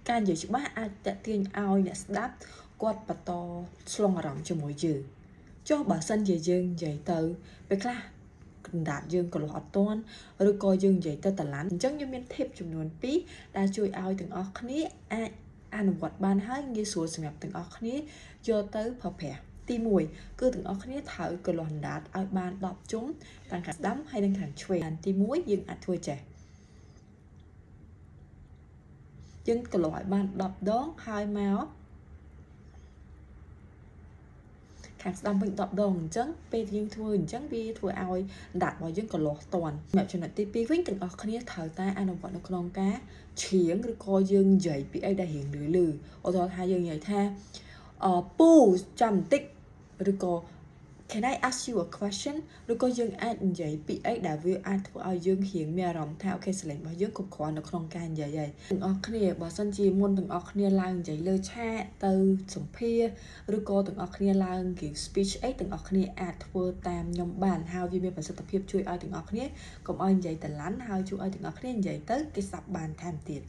ការនិយាយច្បាស់អាចតាក់ទាញឲ្យអ្នកស្ដាប់គាត់បន្តឆ្លងអារម្មណ៍ជាមួយយើងចុះបើសិនជាយើងនិយាយទៅពេលខ្លះកណ្ដាប់យើងក៏លោះអត់ទាន់ឬក៏យើងនិយាយទៅតឡាន់អញ្ចឹងខ្ញុំមាន tip ចំនួន2ដែលជួយឲ្យទាំងអស់គ្នាអាចអនុវត្តបានហើយងាយស្រួលសម្រាប់ទាំងអស់គ្នាយកទៅប្រើប្រាស់ទី1គឺទាំងអស់គ្នាត្រូវកលាស់អណ្ដាតឲ្យបាន10ជុំទាំងខាងស្ដាំហើយនិងខាងឆ្វេងទី1យើងអាចធ្វើចេះយើងកលាស់ឲ្យបាន10ដងហើយមកខាងស្ដាំវិញ10ដងអញ្ចឹងពេលយើងធ្វើអញ្ចឹងវាធ្វើឲ្យដាត់របស់យើងកលាស់តាន់សម្រាប់ចំណុចទី2វិញទាំងអស់គ្នាត្រូវតែអនុវត្តនៅក្នុងការច្រៀងឬក៏យើងនិយាយពីអីដែលរៀងលឺឧទាហរណ៍ថាយើងនិយាយថាពូចាំបន្តិចឬក៏ Can I ask you a question ឬក៏យើងអាចនិយាយពីអីដែលវាអាចធ្វើឲ្យយើងរៀងមានអារម្មណ៍ថាអូខេស្រឡាញ់របស់យើងគ្រប់គ្រាន់នៅក្នុងការនិយាយហើយទាំងអស់គ្នាបើសិនជាមុនទាំងអស់គ្នាឡើងនិយាយលើឆាកទៅសម្ភារឬក៏ទាំងអស់គ្នាឡើង give speech អីទាំងអស់គ្នាអាចធ្វើតាមខ្ញុំបានហើយវាមានប្រសិទ្ធភាពជួយឲ្យទាំងអស់គ្នាកុំឲ្យនិយាយតឡាន់ហើយជួយឲ្យទាំងអស់គ្នានិយាយទៅគេស្ដាប់បានថែមទៀត